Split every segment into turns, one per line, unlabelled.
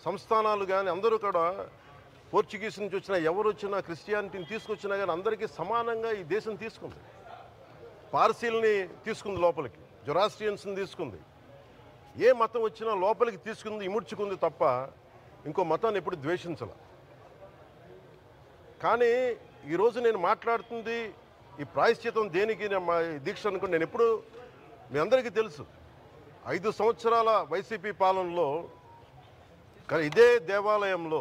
సంస్థానాలు కానీ అందరూ కూడా పోర్చుగీస్ నుంచి వచ్చినా ఎవరు వచ్చినా క్రిస్టియానిటీని తీసుకొచ్చినా కానీ అందరికీ సమానంగా ఈ దేశం తీసుకుంది. పార్సీల్ని తీసుకుంది లోపలికి, జొరాస్ట్రియన్స్ని తీసుకుంది. ఏ మతం వచ్చినా లోపలికి తీసుకుంది, ఇముడ్చుకుంది తప్ప ఇంకో మతాన్ని ఎప్పుడు ద్వేషించాల. కానీ ఈరోజు నేను మాట్లాడుతుంది ఈ ప్రాయశ్చితం దేనికి మా దీక్ష అనుకుని నేను ఎప్పుడు మీ అందరికీ తెలుసు 5 సంవత్సరాల వైసీపీ పాలనలో ఇదే దేవాలయంలో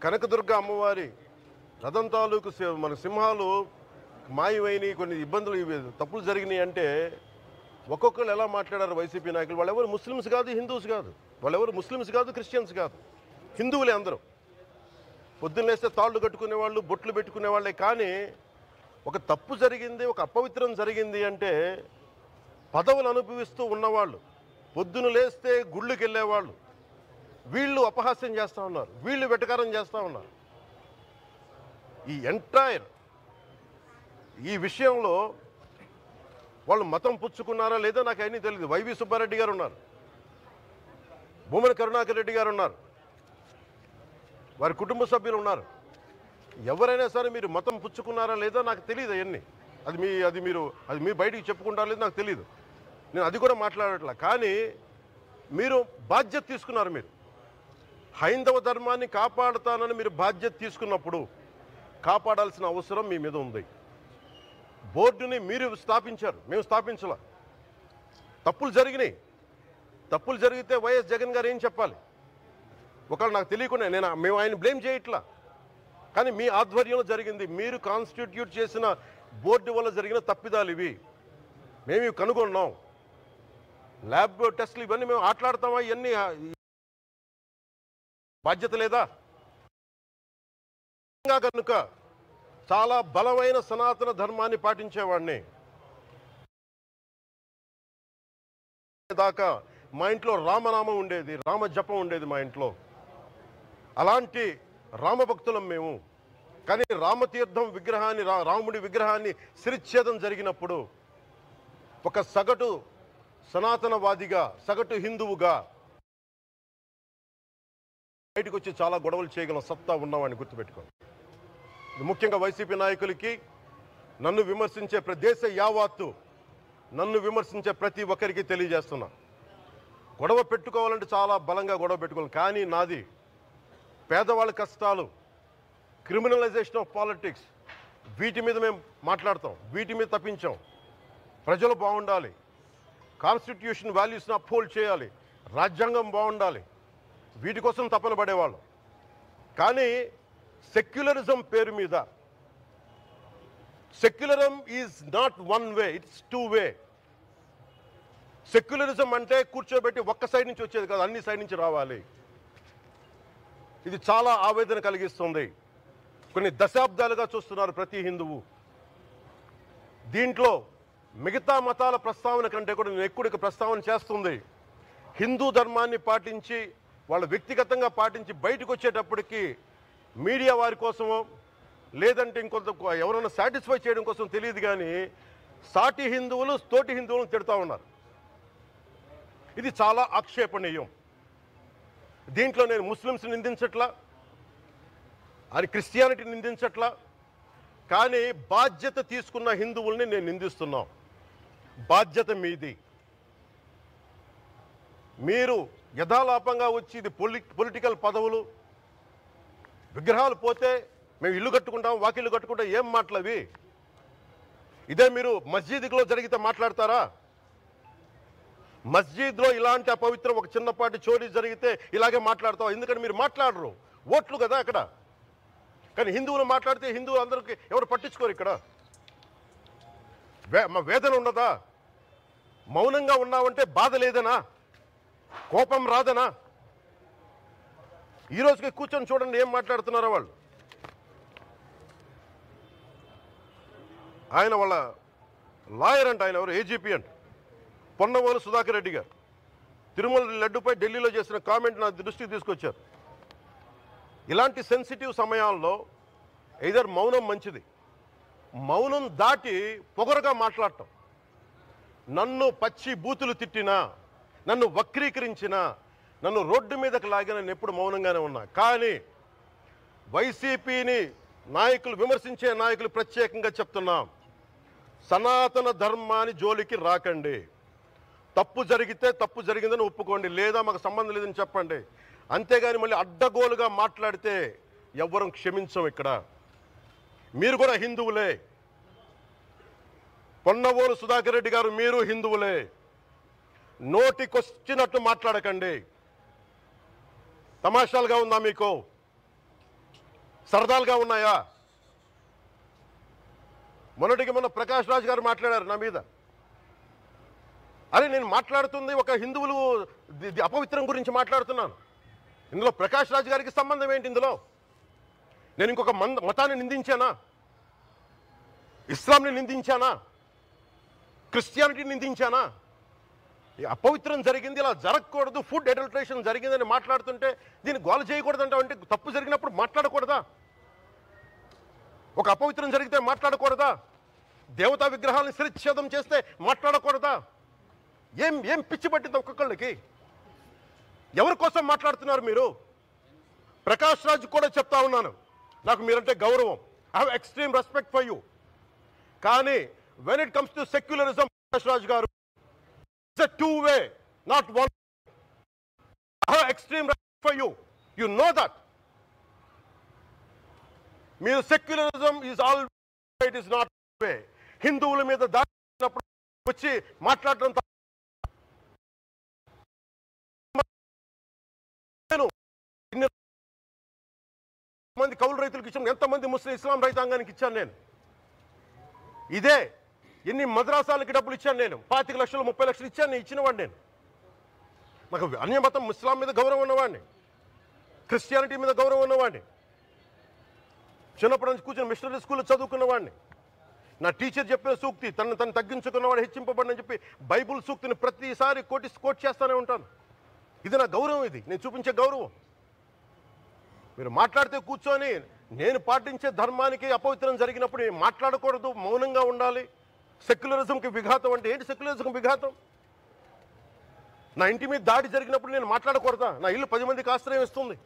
కనకదుర్గ అమ్మవారి రథం తాలూకు మన సింహాలు మాయమైనవి, కొన్ని ఇబ్బందులు తప్పులు జరిగినాయి అంటే ఒక్కొక్కరు ఎలా మాట్లాడారు వైసీపీ నాయకులు. వాళ్ళెవరు ముస్లిమ్స్ కాదు, హిందూస్ కాదు, వాళ్ళెవరు ముస్లిమ్స్ కాదు, క్రిస్టియన్స్ కాదు, హిందువులే అందరూ. పొద్దున్న లేస్తే తాళ్ళు కట్టుకునేవాళ్ళు, బొట్లు పెట్టుకునేవాళ్ళే. కానీ ఒక తప్పు జరిగింది, ఒక అపవిత్రం జరిగింది అంటే పదవులు అనుభవిస్తూ ఉన్నవాళ్ళు, పొద్దున లేస్తే గుళ్ళకి వెళ్ళేవాళ్ళు, వీళ్ళు అపహాస్యం చేస్తూ ఉన్నారు, వీళ్ళు వెటకారం చేస్తూ ఉన్నారు. ఈ ఎంటైర్ ఈ విషయంలో వాళ్ళు మతం పుచ్చుకున్నారా లేదా నాకు అన్నీ తెలియదు. వైవి సుబ్బారెడ్డి గారు ఉన్నారు, భూమన కరుణాకర్ రెడ్డి గారు ఉన్నారు, వారి కుటుంబ సభ్యులు ఉన్నారు. ఎవరైనా సరే మీరు మతం పుచ్చుకున్నారా లేదా నాకు తెలియదు. అవన్నీ అది మీ బయటికి చెప్పుకుంటారా లేదు నాకు తెలియదు. నేను అది కూడా మాట్లాడట్లా. కానీ మీరు బాధ్యత తీసుకున్నారు. మీరు హైందవ ధర్మాన్ని కాపాడుతానని మీరు బాధ్యత తీసుకున్నప్పుడు కాపాడాల్సిన అవసరం మీ మీద ఉంది. బోర్డుని మీరు స్థాపించారు, మేము స్థాపించాల. తప్పులు జరిగినాయి. తప్పులు జరిగితే వైఎస్ జగన్ గారు ఏం చెప్పాలి? ఒకవేళ నాకు తెలియకుండా మేము ఆయన బ్లేమ్ చేయట్లా. కానీ మీ ఆధ్వర్యంలో జరిగింది, మీరు కాన్స్టిట్యూట్ చేసిన బోర్డు వల్ల జరిగిన తప్పిదాలు ఇవి, మేము ఇవి కనుగొన్నాం. ల్యాబ్ టెస్టులు ఇవన్నీ మేము ఆటలాడతామా? ఇవన్నీ బాధ్యత లేదా? కనుక చాలా బలమైన సనాతన ధర్మాన్ని పాటించేవాడిని. దాకా మా ఇంట్లో రామనామం ఉండేది, రామ జపం ఉండేది మా ఇంట్లో. అలాంటి రామభక్తులం మేము. కానీ రామతీర్థం విగ్రహాన్ని, రాముడి విగ్రహాన్ని శిరచ్ఛేదం జరిగినప్పుడు ఒక సగటు సనాతనవాదిగా, సగటు హిందువుగా బయటకు వచ్చి చాలా గొడవలు చేయగలం సత్తా ఉన్నవాడిని గుర్తుపెట్టుకోండి. ఇది ముఖ్యంగా వైసీపీ నాయకులకి, నన్ను విమర్శించే దేశ యావత్తు నన్ను విమర్శించే ప్రతి ఒక్కరికి తెలియజేస్తున్నా. గొడవ పెట్టుకోవాలంటే చాలా బలంగా గొడవ పెట్టుకోవాలి. కానీ నాది పేదవాళ్ళ కష్టాలు, క్రిమినలైజేషన్ ఆఫ్ పాలిటిక్స్, వీటి మీద మేము మాట్లాడతాం, వీటి మీద తప్పించాం. ప్రజలు బాగుండాలి, కాన్స్టిట్యూషన్ వాల్యూస్ని అప్హోల్డ్ చేయాలి, రాజ్యాంగం బాగుండాలి, వీటి కోసం తపన పడేవాళ్ళం. కానీ సెక్యులరిజం పేరు మీద, secularism is not one way, it's two way. Secularism అంటే కూర్చోబెట్టి ఒక్క సైడ్ నుంచి వచ్చేది కాదు, అన్ని సైడ్ నుంచి రావాలి. ఇది చాలా ఆవేదన కలిగిస్తుంది. కొన్ని దశాబ్దాలుగా చూస్తున్నారు ప్రతి హిందువు. దీంట్లో మిగతా మతాల ప్రస్తావన కంటే కూడా నేను ఎక్కువ ప్రస్తావన చేస్తుంది హిందూ ధర్మాన్ని పాటించి, వాళ్ళ వ్యక్తిగతంగా పాటించి బయటకు వచ్చేటప్పటికి మీడియా వారి కోసమో లేదంటే ఇంకొంత ఎవరైనా సాటిస్ఫై చేయడం కోసం తెలియదు, కానీ సాటి హిందువులు తోటి హిందువులను తిడుతూ ఉన్నారు. ఇది చాలా ఆక్షేపణీయం. దీంట్లో నేను ముస్లిమ్స్ నిందించట్లా, అది క్రిస్టియానిటీ నిందించట్లా. కానీ బాధ్యత తీసుకున్న హిందువుల్ని నేను నిందిస్తున్నాం. బాధ్యత మీది. మీరు యథాలాపంగా వచ్చి ఇది పొలిటికల్ పదవులు, విగ్రహాలు పోతే మేము ఇల్లు కట్టుకుంటాం, వాకిళ్ళు కట్టుకుంటాం, ఏం మాటలవి? ఇదే మీరు మస్జిద్లో జరిగితే మాట్లాడతారా? మస్జిద్లో ఇలాంటి అపవిత్రం ఒక చిన్నపాటి చోరీ జరిగితే ఇలాగే మాట్లాడతాం. ఎందుకంటే మీరు మాట్లాడరు, ఓట్లు కదా అక్కడ. కానీ హిందువులు మాట్లాడితే హిందువులు అందరికీ ఎవరు పట్టించుకోరు. ఇక్కడ మా వేదన ఉండదా? మౌనంగా ఉన్నామంటే బాధ లేదనా? కోపం రాదనా? ఈ రోజుకి కూర్చొని చూడండి ఏం మాట్లాడుతున్నారో వాళ్ళు. ఆయన వాళ్ళ లాయర్ అంట, ఆయన ఎవరు ఏజీపీ అంట, పొన్నవోలు సుధాకర్ రెడ్డి గారు తిరుమల లడ్డుపై ఢిల్లీలో చేసిన కామెంట్ నా దృష్టికి తీసుకొచ్చారు. ఇలాంటి సెన్సిటివ్ సమయాల్లో ఎయిదర్ మౌనం మంచిది, మౌనం దాటి పొగరుగా మాట్లాడటం, నన్ను పచ్చి బూతులు తిట్టినా, నన్ను వక్రీకరించినా, నన్ను రోడ్డు మీదకి లాగి నేను ఎప్పుడు మౌనంగానే ఉన్నా. కానీ వైసీపీని నాయకులు, విమర్శించే నాయకులు ప్రత్యేకంగా చెప్తున్నాం, సనాతన ధర్మాన్ని జోలికి రాకండి. తప్పు జరిగితే తప్పు జరిగిందని ఒప్పుకోండి, లేదా మాకు సంబంధం లేదని చెప్పండి. అంతేగాని మళ్ళీ అడ్డగోలుగా మాట్లాడితే ఎవ్వరూ క్షమించం. ఇక్కడ మీరు కూడా హిందువులే. పొన్నవోలు సుధాకర్ రెడ్డి గారు, మీరు హిందువులే. నోటికొచ్చినట్టు మాట్లాడకండి. తమాషాలుగా ఉందా మీకు? సరదాలుగా ఉన్నాయా? మొన్నటికి మొన్న ప్రకాష్ రాజ్ గారు మాట్లాడారు నా మీద. అరే, నేను మాట్లాడుతుంది ఒక హిందువులు అపవిత్రం గురించి మాట్లాడుతున్నాను. ఇందులో ప్రకాష్ రాజ్ గారికి సంబంధం ఏంటి? ఇందులో నేను ఇంకొక మతాన్ని నిందించానా? ఇస్లాంని నిందించానా? క్రిస్టియానిటీని నిందించానా? అపవిత్రం జరిగింది, ఇలా జరగకూడదు, ఫుడ్ అడల్టరేషన్ జరిగిందని మాట్లాడుతుంటే దీన్ని గోల చేయకూడదంటే, అంటే తప్పు జరిగినప్పుడు మాట్లాడకూడదా? ఒక అపవిత్రం జరిగితే మాట్లాడకూడదా? దేవతా విగ్రహాలను శిరచ్ఛేదం చేస్తే మాట్లాడకూడదా? ఏం పిచ్చి పట్టింది ఒక్కొక్కళ్ళకి? ఎవరి కోసం మాట్లాడుతున్నారు మీరు? ప్రకాష్ రాజ్ కూడా చెప్తా ఉన్నాను, నాకు మీరంటే గౌరవం. I have extreme respect for you. కానీ when it comes to secularism, Prakash Raj garu, it's a two-way, not one. I have extreme respect for you. You know that. Mere secularism is all, it is not way. హిందువుల మీద దాడినప్పుడు వచ్చి మాట్లాడడం మంది కౌలు రైతులకు ఇచ్చాను, ఎంతమంది ముస్లిం ఇస్లాం రైతాంగానికి ఇచ్చాను నేను. ఇదే ఎన్ని మద్రాసాలకి డబ్బులు ఇచ్చాను నేను, 25 లక్షలు 30 లక్షలు ఇచ్చాను, నేను ఇచ్చినవాడిని. నేను నాకు అన్యమతం ఇస్లాం మీద గౌరవం ఉన్నవాడిని, క్రిస్టియానిటీ మీద గౌరవం ఉన్నవాడిని, చిన్నప్పటి నుంచి కూర్చొని మిషనరీ స్కూల్లో చదువుకున్నవాడిని. నా టీచర్ చెప్పిన సూక్తి, తను తగ్గించుకున్నవాడు హెచ్చింపబడని చెప్పి బైబుల్ సూక్తిని ప్రతిసారి కోట్ చేస్తూనే ఉంటాను. ఇది నా గౌరవం, ఇది నేను చూపించే గౌరవం. మీరు మాట్లాడితే కూర్చొని నేను పాటించే ధర్మానికి అపవిత్రం జరిగినప్పుడు మాట్లాడకూడదు, మౌనంగా ఉండాలి. సెక్యులరిజంకి విఘాతం అంటే ఏంటి? సెక్యులరిజంకి విఘాతం? నా ఇంటి మీద దాడి జరిగినప్పుడు నేను మాట్లాడకూడదా? నా ఇల్లు 10 మందికి ఆశ్రయం ఇస్తుంది.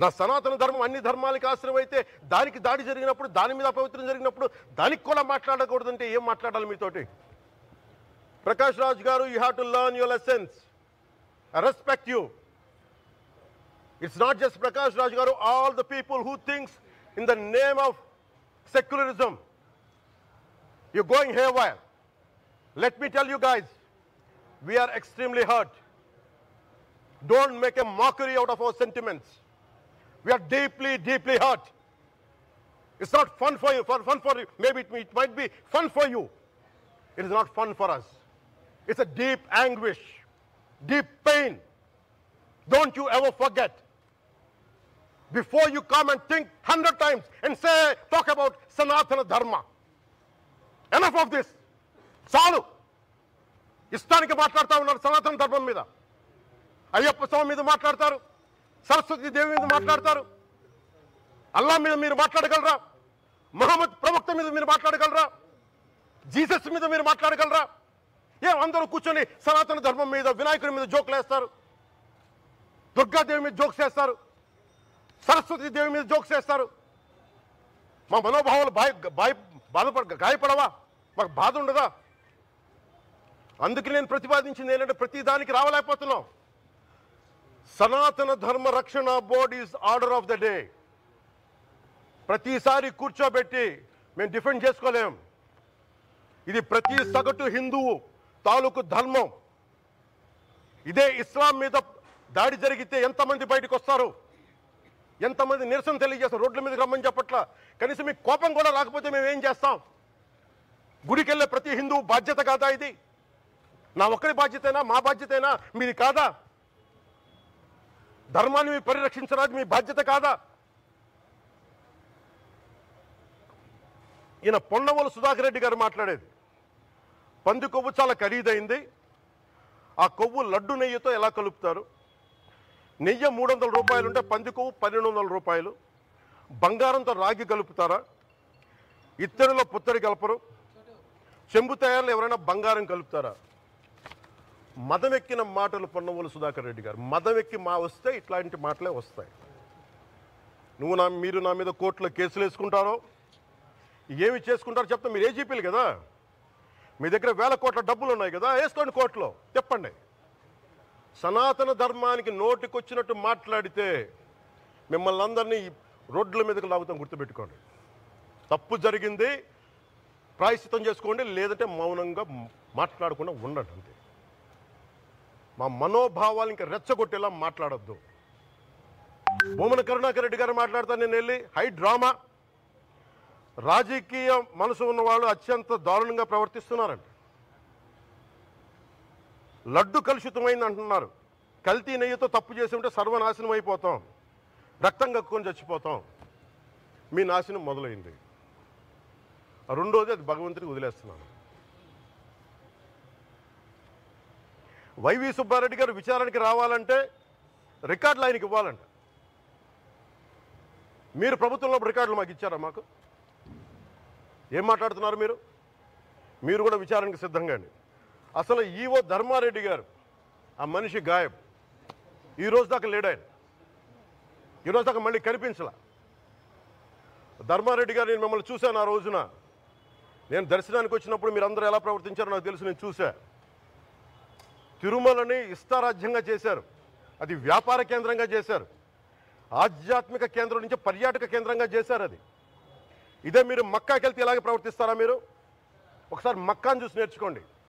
నా సనాతన ధర్మం అన్ని ధర్మాలకి ఆశ్రయం అయితే దానికి దాడి జరిగినప్పుడు, దాని మీద అపవిత్రం జరిగినప్పుడు దానికి కూడా మాట్లాడకూడదంటే ఏం మాట్లాడాలి మీతోటి? ప్రకాష్ రాజ్ గారు, you have to learn your lessons. I respect you. It's not just Prakash Raj Garu, all the people who thinks in the name of secularism, you're going haywire. Let me tell you guys, we are extremely hurt. Don't make a mockery out of our sentiments. We are deeply, deeply hurt. It's not fun for you, maybe it might be fun for you. It is not fun for us. It's a deep anguish, deep pain. Don't you ever forget. Before you come and think 100 times and talk about Sanatana Dharma. Enough of this. చాలు. ఇష్టానికి మాట్లాడుతూ ఉన్నారు సనాతన ధర్మం మీద. అయ్యప్ప స్వామి మీద మాట్లాడతారు, సరస్వతి దేవి మీద మాట్లాడతారు. అల్లా మీద మీరు మాట్లాడగలరా? మహమ్మద్ ప్రవక్త మీద మీరు మాట్లాడగలరా? జీసస్ మీద మీరు మాట్లాడగలరా? అందరూ కూర్చొని సనాతన ధర్మం మీద, వినాయకుడి మీద జోకులు వేస్తారు, దుర్గాదేవి మీద జోక్స్ వేస్తారు, సరస్వతి దేవి మీద జోక్స్ వేస్తారు. మా మనోభావాలు గాయపడవా? మాకు బాధ ఉండదా? అందుకే నేను ప్రతిపాదించింది ఏంటంటే, ప్రతి దానికి రావలేకపోతున్నాం. సనాతన ధర్మ రక్షణ board is order of the day. ప్రతిసారి కూర్చోబెట్టి మేము డిఫెండ్ చేసుకోలేం. ఇది ప్రతి సగటు హిందువు తాలూకు ధర్మం. ఇదే ఇస్లాం మీద దాడి జరిగితే ఎంతమంది బయటకు వస్తారు, ఎంతమంది నిరసన తెలియజేస్తారు, రోడ్ల మీదకి రమ్మని చెప్పట్లా. కనీసం మీకు కోపం కూడా రాకపోతే మేము ఏం చేస్తాం? గుడికి వెళ్ళే ప్రతి హిందువు బాధ్యత కాదా ఇది? నా ఒక్కరి బాధ్యతైనా, మా బాధ్యతైనా మీది కాదా? ధర్మాన్ని మీరు పరిరక్షించరాదు, మీ బాధ్యత కాదా? ఈయన పొన్నవోలు సుధాకర్ రెడ్డి గారు మాట్లాడేది, పంది కొవ్వు చాలా ఖరీదైంది, ఆ కొవ్వు లడ్డు నెయ్యితో ఎలా కలుపుతారు? నెయ్యి 300 రూపాయలు ఉంటే పంది కొవ్వు 1200 రూపాయలు. బంగారంతో రాగి కలుపుతారా? ఇత్తడిలో పుత్తడి కలపరు. చెంబు తయారులో ఎవరైనా బంగారం కలుపుతారా? మదమెక్కిన మాటలు పొన్నవోలు సుధాకర్ రెడ్డి గారు. మదమెక్కి వస్తే ఇట్లాంటి మాటలే వస్తాయి. మీరు నా మీద కోర్టులో కేసులు వేసుకుంటారో ఏమి చేసుకుంటారో చెప్తా. మీరు ఏజీపీలు కదా, మీ దగ్గర వేల కోట్ల డబ్బులు ఉన్నాయి కదా, వేసుకోండి కోర్టులో, చెప్పండి. సనాతన ధర్మానికి నోటికొచ్చినట్టు మాట్లాడితే మిమ్మల్ని అందరినీ రోడ్ల మీదకి లాగుతాం, గుర్తుపెట్టుకోండి. తప్పు జరిగింది, ప్రాయశ్చిత్తం చేసుకోండి, లేదంటే మౌనంగా మాట్లాడకుండా ఉండండి అంతే. మా మనోభావాలు ఇంకా రెచ్చగొట్టేలా మాట్లాడొద్దు. భూమన కరుణాకర్ రెడ్డి గారు మాట్లాడతాను నేను వెళ్ళి హై డ్రామా. రాజకీయ మనసు ఉన్న వాళ్ళు అత్యంత దారుణంగా ప్రవర్తిస్తున్నారండి. లడ్డు కలుషితమైంది అంటున్నారు. కల్తీ నెయ్యితో తప్పు చేసి ఉంటే సర్వనాశనం అయిపోతాం, రక్తం కక్కుని చచ్చిపోతాం. మీ నాశనం మొదలైంది. రెండోది అది భగవంతుడికి వదిలేస్తున్నాను. వైవి సుబ్బారెడ్డి గారు విచారణకి రావాలంటే రికార్డులు ఆయనకి ఇవ్వాలంట. మీరు ప్రభుత్వంలో రికార్డులు మాకు ఇచ్చారా? మాకు ఏం మాట్లాడుతున్నారు మీరు? మీరు కూడా విచారణకి సిద్ధంగాండి. అసలు ఈవో ధర్మారెడ్డి గారు, ఆ మనిషి గాయం. ఈ రోజు దాకా లేడు ఆయన. ఈరోజు దాకా మళ్ళీ కనిపించలా. ధర్మారెడ్డి గారు, నేను మిమ్మల్ని చూశాను ఆ రోజున. నేను దర్శనానికి వచ్చినప్పుడు మీరందరూ ఎలా ప్రవర్తించారో నాకు తెలుసు, నేను చూశా. తిరుమలని ఇష్టారాజ్యంగా చేశారు, అది వ్యాపార కేంద్రంగా చేశారు, ఆధ్యాత్మిక కేంద్రం నుంచి పర్యాటక కేంద్రంగా చేశారు అది. ఇదే మీరు మక్కాకి వెళ్తే ఇలాగే ప్రవర్తిస్తారా? మీరు ఒకసారి మక్కాను చూసి నేర్చుకోండి.